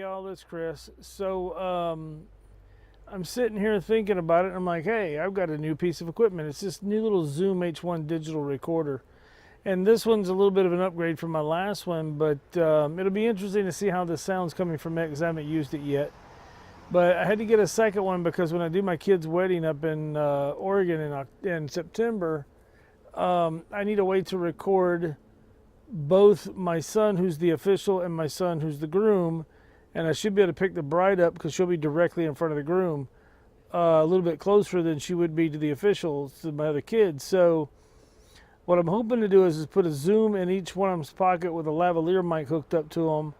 all this, Chris. So I'm sitting here thinking about it. And I'm like, hey, I've got a new piece of equipment. It's this new little Zoom H1 digital recorder. And this one's a little bit of an upgrade from my last one, but it'll be interesting to see how this sounds coming from it because I haven't used it yet. But I had to get a second one because when I do my kid's wedding up in Oregon in September, I need a way to record both my son, who's the official, and my son, who's the groom. And I should be able to pick the bride up because she'll be directly in front of the groom, a little bit closer than she would be to the officials, to my other kids. So what I'm hoping to do is put a Zoom in each one of them's pocket with a lavalier mic hooked up to them,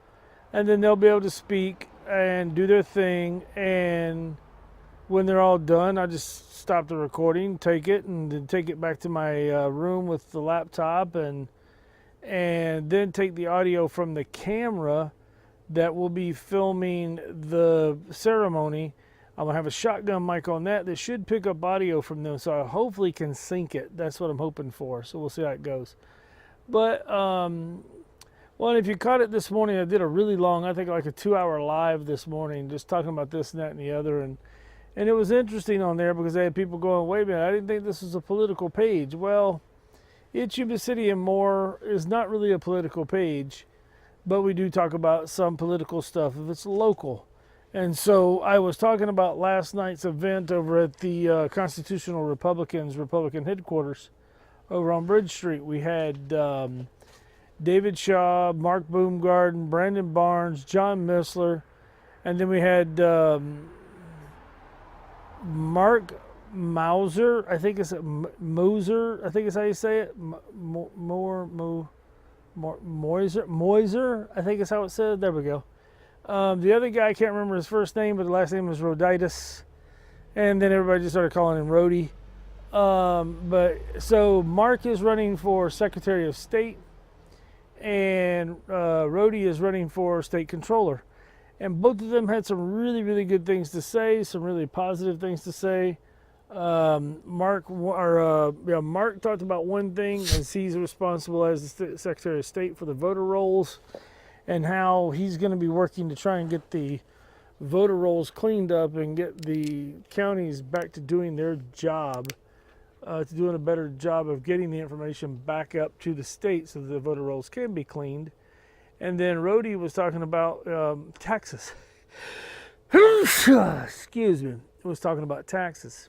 and then they'll be able to speak and do their thing. And when they're all done, I just stop the recording, take it, and then take it back to my room with the laptop, and then take the audio from the camera that will be filming the ceremony. I'm going to have a shotgun mic on that should pick up audio from them, so I hopefully can sync it. That's what I'm hoping for, so we'll see how it goes. But, well, if you caught it this morning, I did a really long, I think like a 2-hour live this morning, just talking about this and that and the other, and it was interesting on there because they had people going, wait a minute, I didn't think this was a political page. Well, It's Yuba City and More is not really a political page, but we do talk about some political stuff if it's local. And so I was talking about last night's event over at the Constitutional Republican headquarters over on Bridge Street. We had David Shaw, Mark Baumgarten, Brandon Barnes, John Missler, and then we had Mark Mauser, I think it's Moser, I think is how you say it. Moiser, I think is how it said. There we go. The other guy, I can't remember his first name, but the last name was Roditis. And then everybody just started calling him Rody. But so Mark is running for Secretary of State, and Rody is running for State Controller. And both of them had some really, really good things to say, some really positive things to say. Mark talked about one thing, as he's responsible as the Secretary of State for the voter rolls, and how he's going to be working to try and get the voter rolls cleaned up and get the counties back to doing their job, to doing a better job of getting the information back up to the state so that the voter rolls can be cleaned. And then Rody was talking about taxes. Excuse me. He was talking about taxes.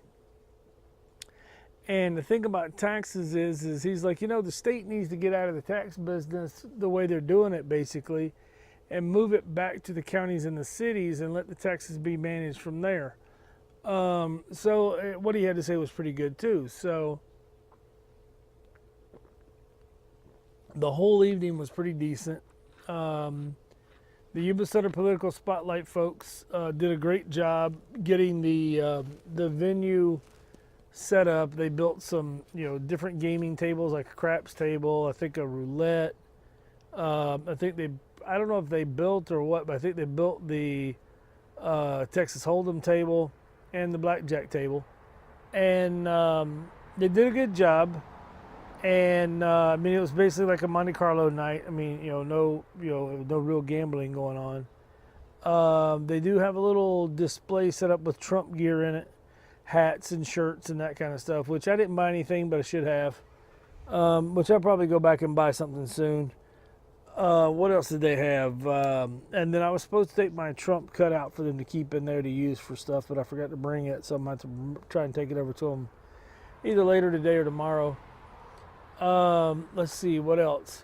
And the thing about taxes is he's like, the state needs to get out of the tax business the way they're doing it, basically, and move it back to the counties and the cities and let the taxes be managed from there. So what he had to say was pretty good, too. So the whole evening was pretty decent. The Yuba Sutter Political Spotlight folks did a great job getting the venue set up. They built some, different gaming tables, like a craps table, I think a roulette. I don't know if they built or what, but I think they built the Texas Hold'em table and the blackjack table. And they did a good job. And it was basically like a Monte Carlo night. No real gambling going on. They do have a little display set up with Trump gear in it, hats and shirts and that kind of stuff, which I didn't buy anything, but I should have. Which I'll probably go back and buy something soon. What else did they have? And then I was supposed to take my Trump cutout for them to keep in there to use for stuff, but I forgot to bring it, so I'm going to have to try and take it over to them either later today or tomorrow. Let's see, what else?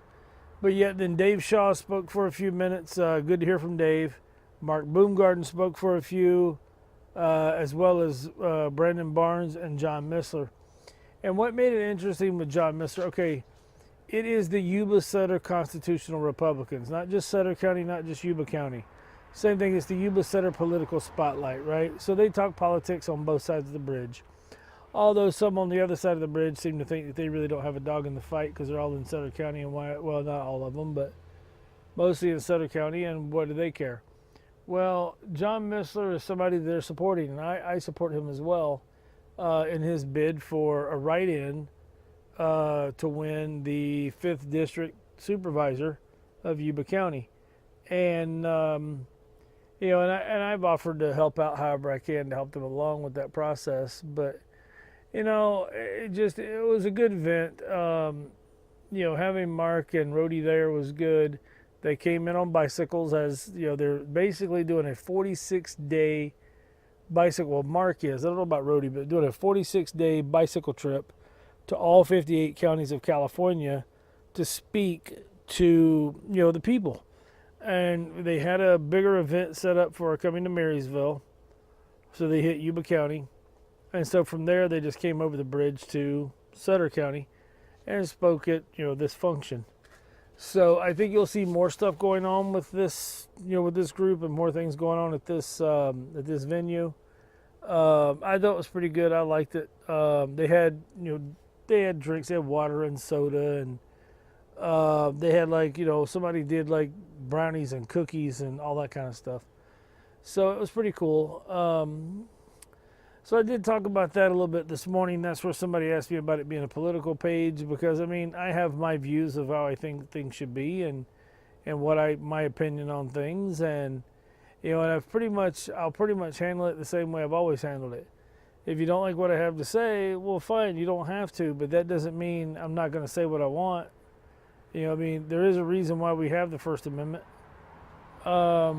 But yet then Dave Shaw spoke for a few minutes. Good to hear from Dave. Mark Baumgarten spoke for a few, as well as Brandon Barnes and John Missler. And what made it interesting with John Missler, okay, it is the Yuba Sutter Constitutional Republicans, not just Sutter County, not just Yuba County. Same thing as the Yuba Sutter Political Spotlight, right? So they talk politics on both sides of the bridge. Although some on the other side of the bridge seem to think that they really don't have a dog in the fight because they're all in Sutter County, and well, not all of them, but mostly in Sutter County, and what do they care? Well, John Missler is somebody they're supporting, and I support him as well in his bid for a write-in to win the 5th District Supervisor of Yuba County. And And I've offered to help out however I can to help them along with that process. But it was a good event. Having Mark and Rody there was good. They came in on bicycles, as they're basically doing a 46-day bicycle. Well, Mark is. I don't know about Rody, but doing a 46-day bicycle trip to all 58 counties of California to speak to the people. And they had a bigger event set up for coming to Marysville, so they hit Yuba County, and so from there they just came over the bridge to Sutter County and spoke at this function. So I think you'll see more stuff going on with this group, and more things going on at this venue. I thought it was pretty good. I liked it. They had drinks. They had water and soda, and they had somebody did like brownies and cookies and all that kind of stuff. So it was pretty cool. So I did talk about that a little bit this morning. That's where somebody asked me about it being a political page, because I have my views of how I think things should be, and my opinion on things, and and I'll pretty much handle it the same way I've always handled it. If you don't like what I have to say, well, fine, you don't have to, but that doesn't mean I'm not going to say what I want. There is a reason why we have the First Amendment. So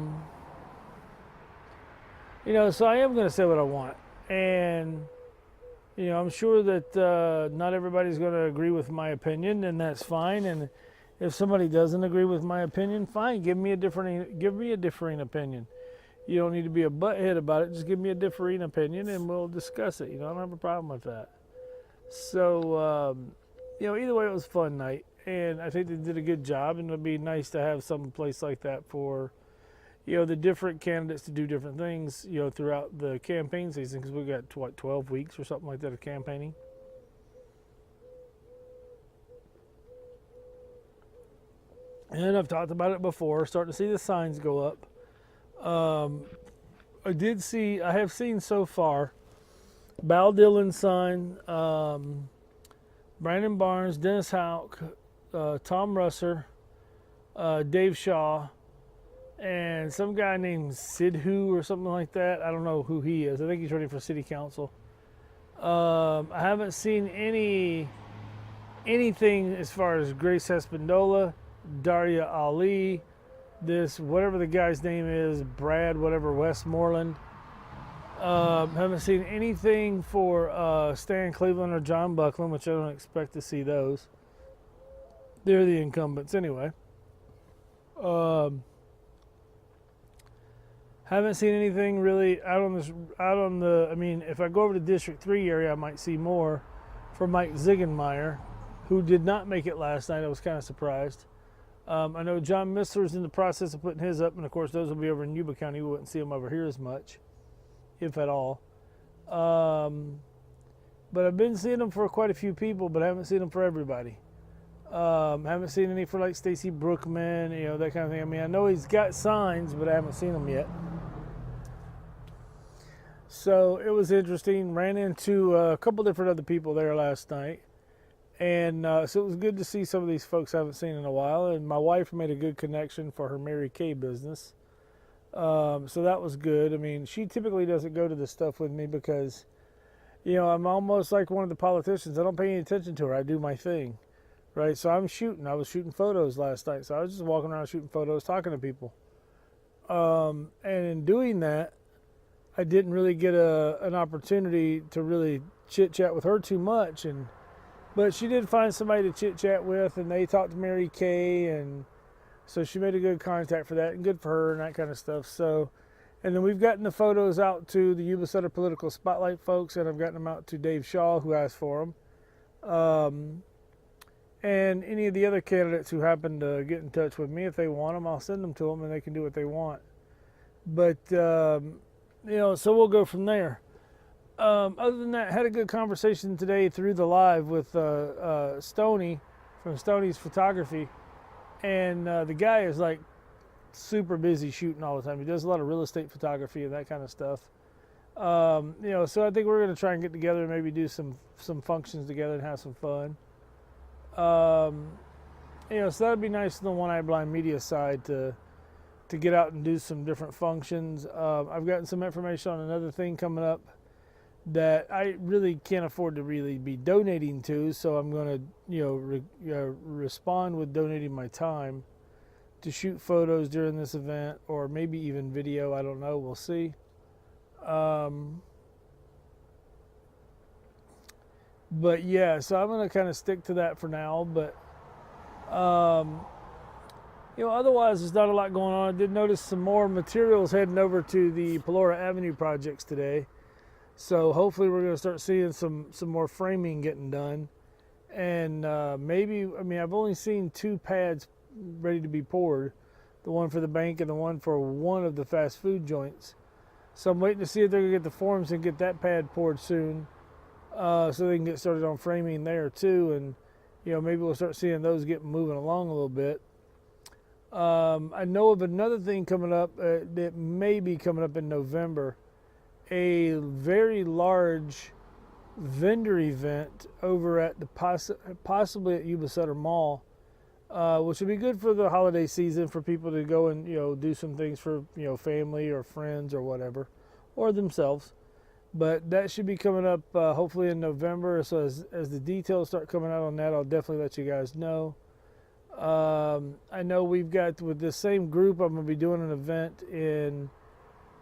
I am going to say what I want. And, I'm sure that not everybody's going to agree with my opinion, and that's fine. And if somebody doesn't agree with my opinion, fine, give me a differing opinion. You don't need to be a butthead about it. Just give me a differing opinion, and we'll discuss it. I don't have a problem with that. So, either way, it was a fun night. And I think they did a good job, and it'll be nice to have some place like that for, the different candidates to do different things, throughout the campaign season, because we've got, 12 weeks or something like that of campaigning. And I've talked about it before, starting to see the signs go up. I have seen so far, Bal Dillon's sign, Brandon Barnes, Dennis Houck, Tom Russer, Dave Shaw, and some guy named Sidhu or something like that. I don't know who he is. I think he's running for city council. I haven't seen anything as far as Grace Espindola, Daria Ali, this whatever the guy's name is, Brad whatever Westmoreland. Haven't seen anything for Stan Cleveland or John Buckland, which I don't expect to see those. They're the incumbents anyway. Haven't seen anything really out on the. If I go over to District 3 area, I might see more for Mike Ziegenmeyer, who did not make it last night. I was kind of surprised. I know John Missler's in the process of putting his up, and of course those will be over in Yuba County. We wouldn't see them over here as much, if at all. But I've been seeing them for quite a few people, but I haven't seen them for everybody. Haven't seen any for like Stacy Brookman, that kind of thing. I know he's got signs, but I haven't seen them yet. So it was interesting. Ran into a couple different other people there last night. And so it was good to see some of these folks I haven't seen in a while. And my wife made a good connection for her Mary Kay business. So that was good. She typically doesn't go to this stuff with me because, I'm almost like one of the politicians. I don't pay any attention to her. I do my thing, right? So I'm shooting. I was shooting photos last night. So I was just walking around shooting photos, talking to people. And in doing that, I didn't really get an opportunity to really chit-chat with her too much. But she did find somebody to chit-chat with, and they talked to Mary Kay, and so she made a good contact for that, and good for her and that kind of stuff. So, and then we've gotten the photos out to the Yuba Sutter Political Spotlight folks, and I've gotten them out to Dave Shaw, who asked for them. And any of the other candidates who happen to get in touch with me, if they want them, I'll send them to them, and they can do what they want. But, so we'll go from there. Other than that, had a good conversation today through the live with Stoney from Stoney's Photography, and the guy is like super busy shooting all the time. He does a lot of real estate photography and that kind of stuff. So I think we're going to try and get together and maybe do some functions together and have some fun. So that'd be nice on the One Eye Blind Media side to to get out and do some different functions. I've gotten some information on another thing coming up that I really can't afford to really be donating to, so I'm going to respond with donating my time to shoot photos during this event, or maybe even video. I don't know. We'll see. But yeah, so I'm going to kind of stick to that for now. But otherwise, there's not a lot going on. I did notice some more materials heading over to the Pelora Avenue projects today. So hopefully we're going to start seeing some more framing getting done. And I've only seen 2 pads ready to be poured, the one for the bank and the one for one of the fast food joints. So I'm waiting to see if they're going to get the forms and get that pad poured soon, so they can get started on framing there too. And maybe we'll start seeing those get moving along a little bit. I know of another thing coming up that may be coming up in November, a very large vendor event over at the possibly at Yuba Sutter Mall, which would be good for the holiday season for people to go and do some things for family or friends or whatever, or themselves. But that should be coming up hopefully in November. So as the details start coming out on that, I'll definitely let you guys know. I know we've got, with this same group, I'm going to be doing an event in,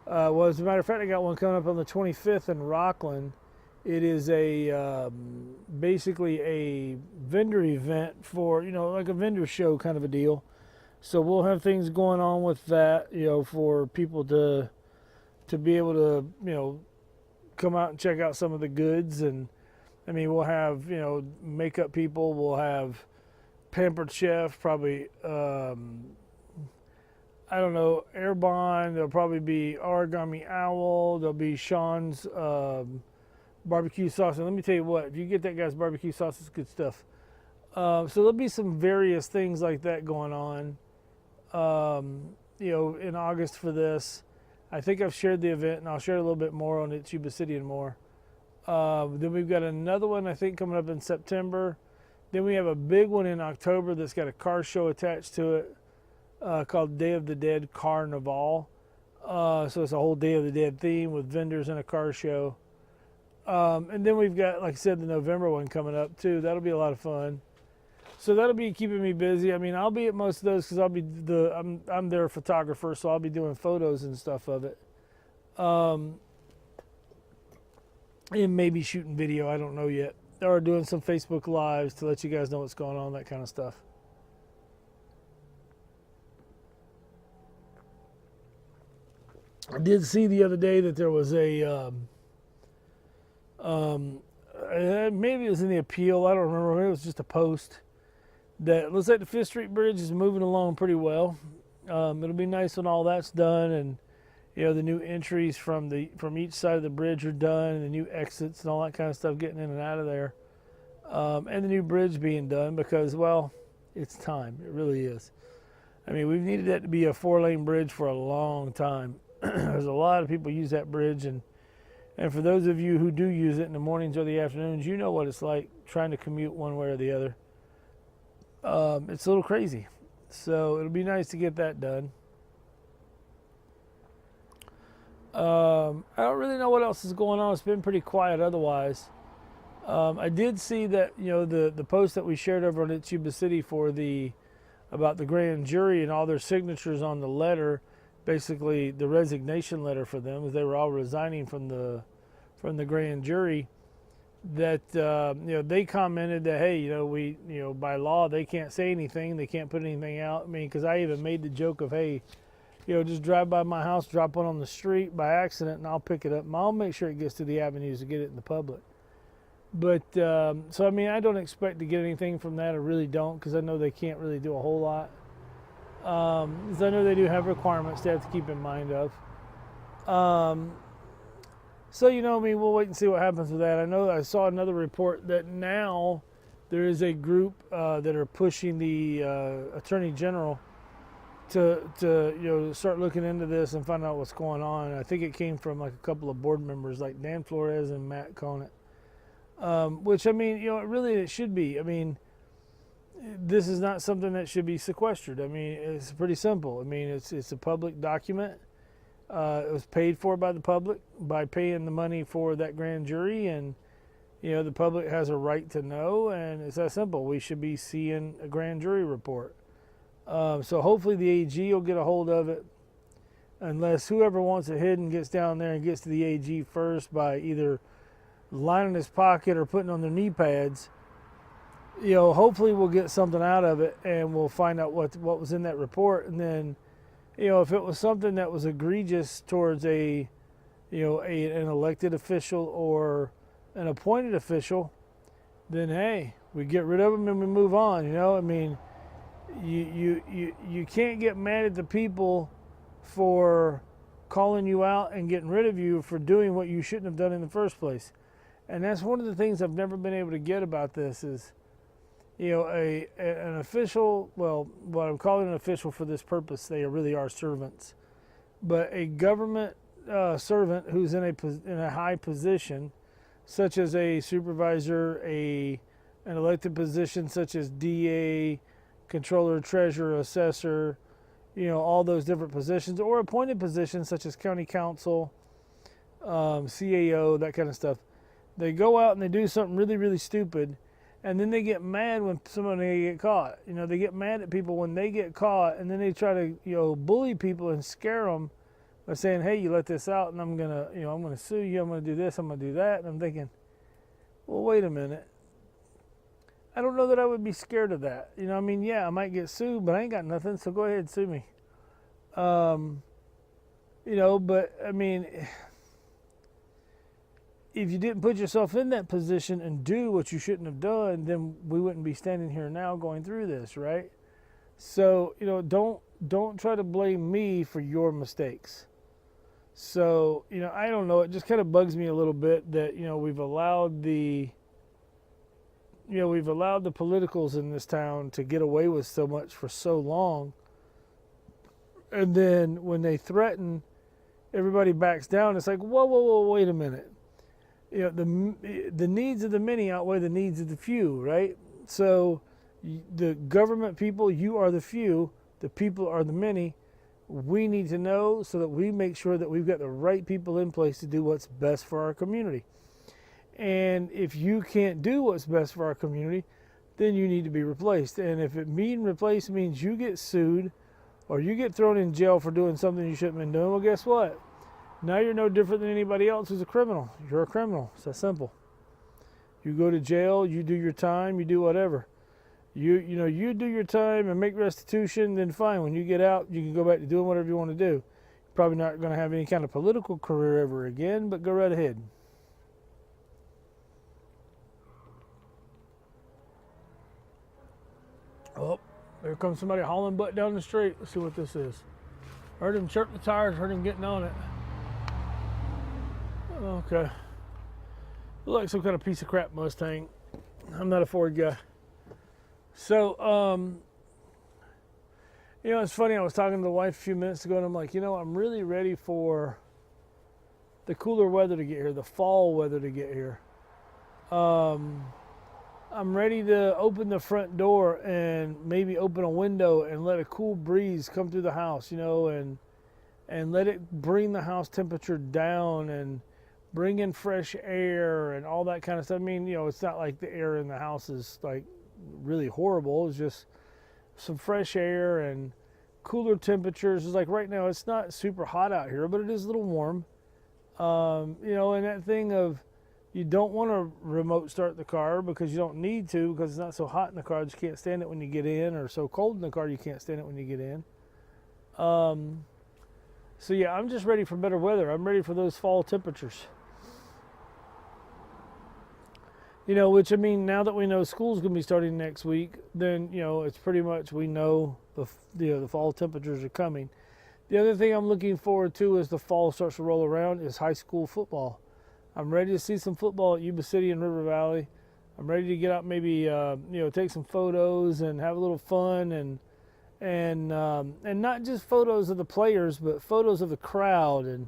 as a matter of fact, I got one coming up on the 25th in Rockland. It is basically a vendor event for, like a vendor show kind of a deal. So we'll have things going on with that, for people to be able to, come out and check out some of the goods. And we'll have, makeup people, we'll have Pampered Chef, probably, Airbond, there'll probably be Origami Owl, there'll be Sean's barbecue sauce. And let me tell you what, if you get that guy's barbecue sauce, it's good stuff. So there'll be some various things like that going on, in August for this. I think I've shared the event, and I'll share a little bit more on it, Yuba City and more. Then we've got another one, I think, coming up in September. Then we have a big one in October that's got a car show attached to it, called Day of the Dead Carnival. So it's a whole Day of the Dead theme with vendors and a car show. And then we've got, like I said, the November one coming up too. That'll be a lot of fun. So that'll be keeping me busy. I'll be at most of those because I'm their photographer, so I'll be doing photos and stuff of it. And maybe shooting video, I don't know yet. Or doing some Facebook Lives to let you guys know what's going on, that kind of stuff. I did see the other day that there was a, maybe it was in the Appeal, I don't remember, maybe it was just a post, that looks like the Fifth Street Bridge is moving along pretty well. It'll be nice when all that's done, and the new entries from each side of the bridge are done, and the new exits and all that kind of stuff getting in and out of there, and the new bridge being done, because, well, it's time. It really is. We've needed that to be a 4-lane bridge for a long time. There's a lot of people use that bridge, and for those of you who do use it in the mornings or the afternoons, you know what it's like trying to commute one way or the other. It's a little crazy. So it'll be nice to get that done. I don't really know what else is going on. It's been pretty quiet otherwise. I did see that, the post that we shared over on Yuba City about the grand jury and all their signatures on the letter, basically the resignation letter for them, as they were all resigning from the grand jury, that they commented that, hey, we by law they can't say anything, they can't put anything out. Because I even made the joke of, hey, just drive by my house, drop one on the street by accident, and I'll pick it up and I'll make sure it gets to the avenues to get it in the public. But so I don't expect to get anything from that. I really don't, because I know they can't really do a whole lot. Because I know they do have requirements they have to keep in mind of. So, we'll wait and see what happens with that. I know I saw another report that now there is a group that are pushing the Attorney General to start looking into this and find out what's going on. I think it came from like a couple of board members like Dan Flores and Matt Conant. Which, it really, it should be. this is not something that should be sequestered. I mean, it's pretty simple. I mean, it's a public document. It was paid for by the public by paying the money for that grand jury, and the public has a right to know, and it's that simple. We should be seeing a grand jury report. So hopefully the AG will get a hold of it, unless whoever wants it hidden gets down there and gets to the AG first by either lining his pocket or putting on their knee pads. Hopefully we'll get something out of it, and we'll find out what was in that report. And then, if it was something that was egregious towards an elected official or an appointed official, then hey, we get rid of them and we move on. I mean, you can't get mad at the people for calling you out and getting rid of you for doing what you shouldn't have done in the first place. And that's one of the things I've never been able to get about this is, an official, well, what I'm calling an official for this purpose, they really are servants, but a government servant who's in a high position, such as a supervisor, an elected position such as DA, controller, treasurer, assessor, all those different positions, or appointed positions such as county council, CAO, that kind of stuff. They go out and they do something really, really stupid, and then they get mad when somebody get caught. They get mad at people when they get caught, and then they try to, bully people and scare them by saying, "Hey, you let this out, and I'm gonna sue you. I'm gonna do this. I'm gonna do that." And I'm thinking, well, wait a minute. I don't know that I would be scared of that. I mean, yeah, I might get sued, but I ain't got nothing, so go ahead and sue me. But I mean, if you didn't put yourself in that position and do what you shouldn't have done, then we wouldn't be standing here now going through this, right? So, don't try to blame me for your mistakes. So, I don't know. It just kind of bugs me a little bit that, we've allowed the politicals in this town to get away with so much for so long. And then when they threaten, everybody backs down. It's like, whoa, wait a minute. The needs of the many outweigh the needs of the few, right? So the government people, you are the few, the people are the many. We need to know so that we make sure that we've got the right people in place to do what's best for our community. And if you can't do what's best for our community, then you need to be replaced. And if replaced means you get sued or you get thrown in jail for doing something you shouldn't have been doing, well, guess what? Now you're no different than anybody else who's a criminal. You're a criminal. It's that simple. You go to jail, you do your time, you do whatever. You do your time and make restitution, then fine. When you get out, you can go back to doing whatever you want to do. You're probably not going to have any kind of political career ever again, but go right ahead. Oh, there comes somebody hauling butt down the street. Let's see what this is. Heard him chirp the tires, heard him getting on it. Okay. Look like some kind of piece of crap Mustang. I'm not a Ford guy. So, it's funny. I was talking to the wife a few minutes ago, and I'm like, I'm really ready for the cooler weather to get here, the fall weather to get here. I'm ready to open the front door and maybe open a window and let a cool breeze come through the house, and let it bring the house temperature down and bring in fresh air and all that kind of stuff. I mean, it's not like the air in the house is like really horrible. It's just some fresh air and cooler temperatures. It's like right now it's not super hot out here, but it is a little warm. And that thing of you don't want to remote start the car because you don't need to, because it's not so hot in the car you can't stand it when you get in, or so cold in the car you can't stand it when you get in. So yeah, I'm just ready for better weather. I'm ready for those fall temperatures. Which, I mean, now that we know school's going to be starting next week, then, it's pretty much, we know the fall temperatures are coming. The other thing I'm looking forward to as the fall starts to roll around is high school football. I'm ready to see some football at Yuba City and River Valley. I'm ready to get out, maybe, take some photos and have a little fun, and not just photos of the players, but photos of the crowd and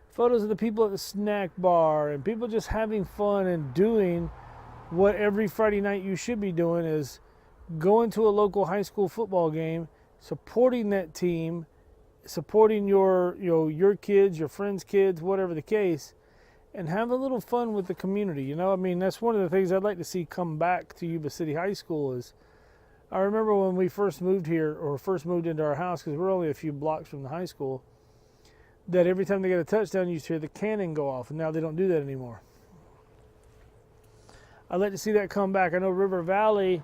photos of the people at the snack bar and people just having fun and doing what every Friday night you should be doing, is going to a local high school football game, supporting that team, supporting your kids, your friends' kids, whatever the case, and have a little fun with the community. You know, I mean, that's one of the things I'd like to see come back to Yuba City High School. Is I remember when we first moved here, or first moved into our house, because we're only a few blocks from the high school, that every time they get a touchdown, you used to hear the cannon go off, and now they don't do that anymore. I'd like to see that come back. I know River Valley,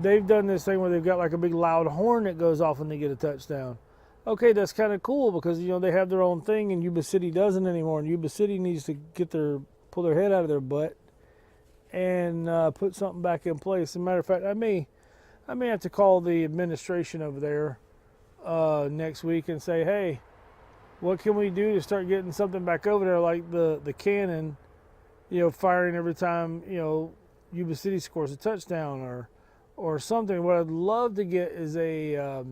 they've done this thing where they've got like a big loud horn that goes off when they get a touchdown. Okay, that's kind of cool because, you know, they have their own thing and Yuba City doesn't anymore. And Yuba City needs to pull their head out of their butt and put something back in place. As a matter of fact, I may have to call the administration over there next week and say, hey, what can we do to start getting something back over there, like the cannon, you know, firing every time, you know, Yuba City scores a touchdown or something. What I'd love to get is a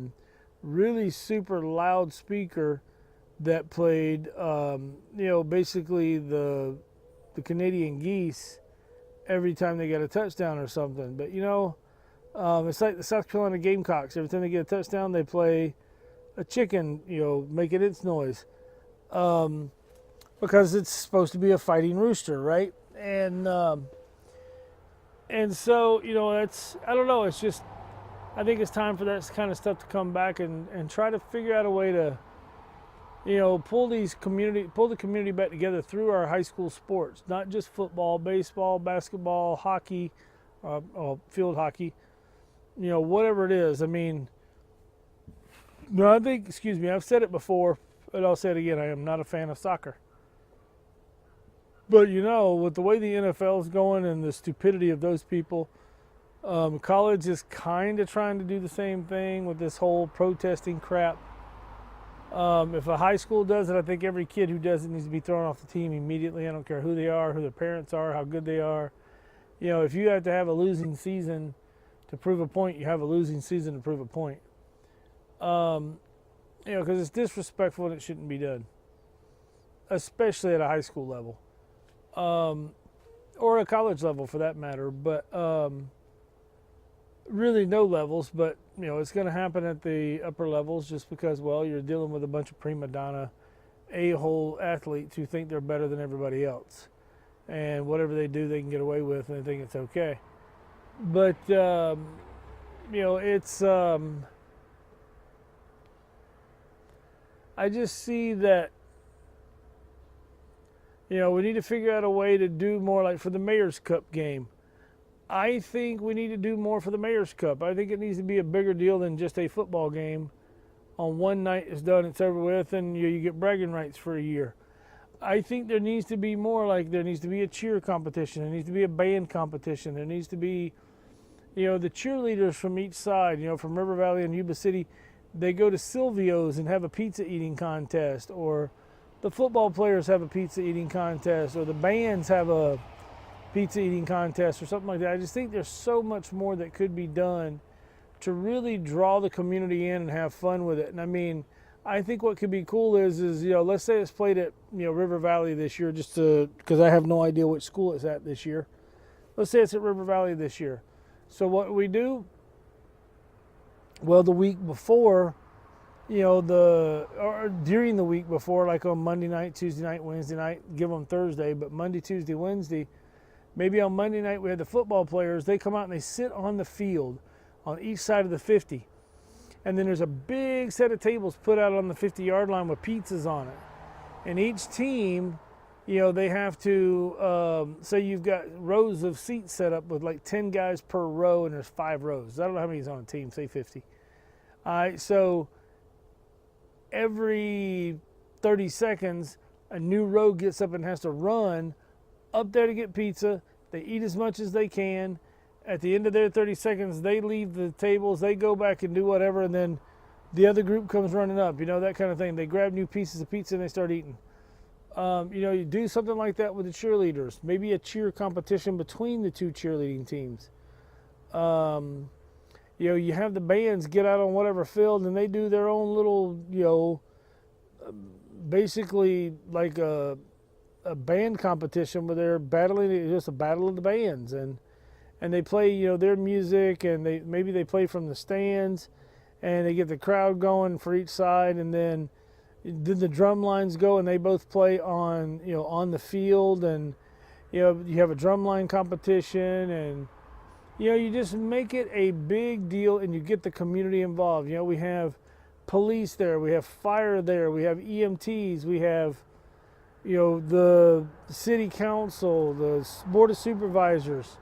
really super loud speaker that played, you know, basically the Canadian Geese every time they get a touchdown or something. But, you know, it's like the South Carolina Gamecocks. Every time they get a touchdown, they play a chicken, you know, making its noise. Because it's supposed to be a fighting rooster, right? And so, you know, I don't know, it's just, I think it's time for that kind of stuff to come back and try to figure out a way to, you know, pull the community back together through our high school sports, not just football, baseball, basketball, hockey, field hockey, you know, whatever it is. I mean, no, I think, excuse me, I've said it before, but I'll say it again. I am not a fan of soccer. But, you know, with the way the NFL is going and the stupidity of those people, college is kind of trying to do the same thing with this whole protesting crap. If a high school does it, I think every kid who does it needs to be thrown off the team immediately. I don't care who they are, who their parents are, how good they are. You know, if you have to have a losing season to prove a point, you have a losing season to prove a point. You know, because it's disrespectful and it shouldn't be done, especially at a high school level, or a college level for that matter. But really no levels, but you know, it's going to happen at the upper levels just because, well, you're dealing with a bunch of prima donna a-hole athletes who think they're better than everybody else, and whatever they do they can get away with and they think it's okay. But you know, it's I just see that, you know, we need to figure out a way to do more, like for the Mayor's Cup game. I think we need to do more for the Mayor's Cup. I think it needs to be a bigger deal than just a football game. On one night it's done, it's over with, and you get bragging rights for a year. I think there needs to be more, like there needs to be a cheer competition. There needs to be a band competition. There needs to be, you know, the cheerleaders from each side, you know, from River Valley and Yuba City, they go to Silvio's and have a pizza eating contest, or the football players have a pizza eating contest, or the bands have a pizza eating contest or something like that. I just think there's so much more that could be done to really draw the community in and have fun with it. And I mean, I think what could be cool is you know, let's say it's played at, you know, River Valley this year, just because I have no idea which school it's at this year. Let's say it's at River Valley this year. So what we do, well, the week before, you know, or during the week before, like on Monday night, Tuesday night, Wednesday night, give them Thursday, but Monday, Tuesday, Wednesday, maybe on Monday night we had the football players, they come out and they sit on the field on each side of the 50. And then there's a big set of tables put out on the 50-yard line with pizzas on it. And each team, you know, they have to, say you've got rows of seats set up with like 10 guys per row, and there's 5 rows. I don't know how many's on a team, say 50. All right, so every 30 seconds, a new row gets up and has to run up there to get pizza. They eat as much as they can. At the end of their 30 seconds, they leave the tables, they go back and do whatever, and then the other group comes running up, you know, that kind of thing. They grab new pieces of pizza and they start eating. You know, you do something like that with the cheerleaders. Maybe a cheer competition between the two cheerleading teams. You know, you have the bands get out on whatever field and they do their own little, you know, basically like a band competition where they're battling, just a battle of the bands. And and they play, you know, their music, and maybe they play from the stands, and they get the crowd going for each side, and then the drum lines go, and they both play on, you know, on the field, and you know, you have a drumline competition, and you know, you just make it a big deal, and you get the community involved. You know, we have police there, we have fire there, we have EMTs, we have, you know, the city council, the board of supervisors.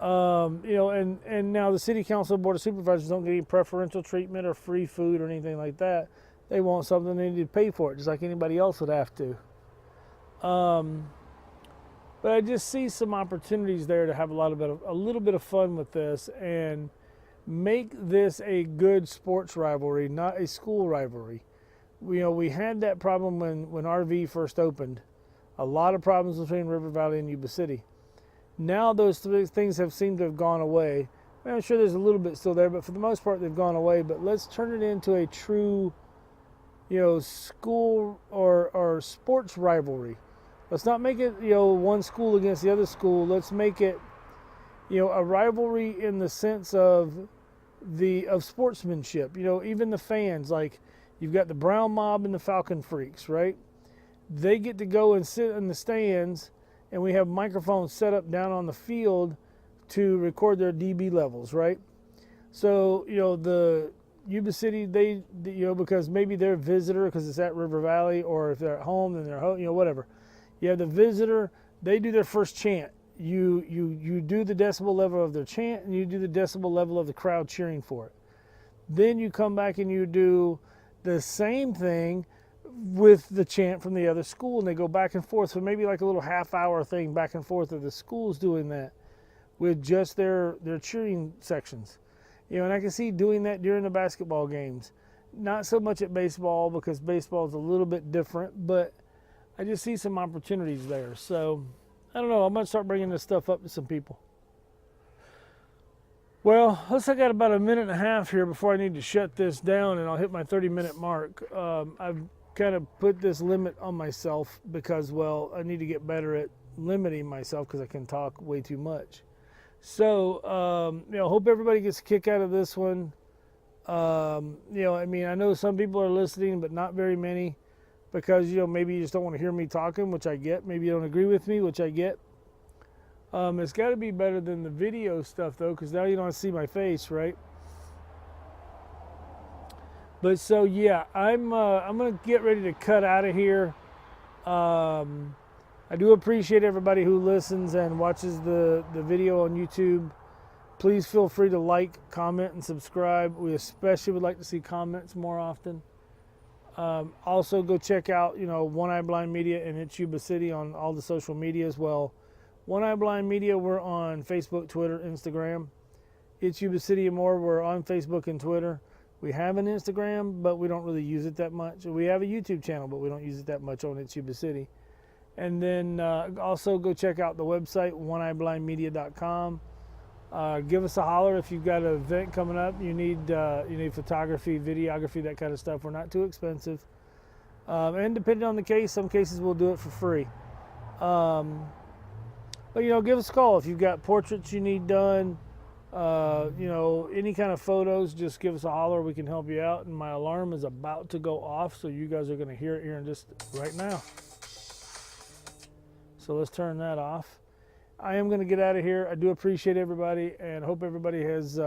You know, and now the city council, board of supervisors don't get any preferential treatment or free food or anything like that. They want something, they need to pay for it, just like anybody else would have to. But I just see some opportunities there to have a little bit of fun with this and make this a good sports rivalry, not a school rivalry. You know, we had that problem when RV first opened. A lot of problems between River Valley and Yuba City. Now those three things have seemed to have gone away. I'm sure there's a little bit still there, but for the most part they've gone away. But let's turn it into a true, you know, school or sports rivalry. Let's not make it, you know, one school against the other school. Let's make it, you know, a rivalry in the sense of sportsmanship. You know, even the fans, like you've got the Brown Mob and the Falcon Freaks, right? They get to go and sit in the stands, and we have microphones set up down on the field to record their DB levels, right? So, you know, the Yuba City, they, you know, because maybe they're a visitor because it's at River Valley, or if they're at home, then they're, you know, whatever. You have the visitor, they do their first chant. You do the decibel level of their chant, and you do the decibel level of the crowd cheering for it. Then you come back and you do the same thing with the chant from the other school, and they go back and forth. So maybe like a little half-hour thing back and forth of the schools doing that with just their cheering sections. You know, and I can see doing that during the basketball games. Not so much at baseball, because baseball is a little bit different, but I just see some opportunities there. So, I don't know. I'm going to start bringing this stuff up to some people. Well, looks like I got about a minute and a half here before I need to shut this down, and I'll hit my 30-minute mark. I've kind of put this limit on myself because, well, I need to get better at limiting myself because I can talk way too much. So, you know, hope everybody gets a kick out of this one. You know, I mean, I know some people are listening, but not very many, because, you know, maybe you just don't want to hear me talking, which I get. Maybe you don't agree with me, which I get. It's got to be better than the video stuff, though, because now you don't see my face, right? But so, yeah, I'm going to get ready to cut out of here. I do appreciate everybody who listens and watches the video on YouTube. Please feel free to like, comment, and subscribe. We especially would like to see comments more often. Also, go check out, you know, One Eye Blind Media and It's Yuba City on all the social media as well. One Eye Blind Media, we're on Facebook, Twitter, Instagram. It's Yuba City and more, we're on Facebook and Twitter. We have an Instagram, but we don't really use it that much. We have a YouTube channel, but we don't use it that much on It's Yuba City. And then also go check out the website, oneeyeblindmedia.com. Give us a holler if you've got an event coming up. You need photography, videography, that kind of stuff. We're not too expensive. And depending on the case, some cases we'll do it for free. But, you know, give us a call if you've got portraits you need done. You know, any kind of photos, just give us a holler. We can help you out. And my alarm is about to go off, so you guys are going to hear it here in just right now. So let's turn that off. I am going to get out of here. I do appreciate everybody, and hope everybody is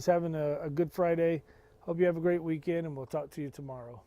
having a good Friday. Hope you have a great weekend, and we'll talk to you tomorrow.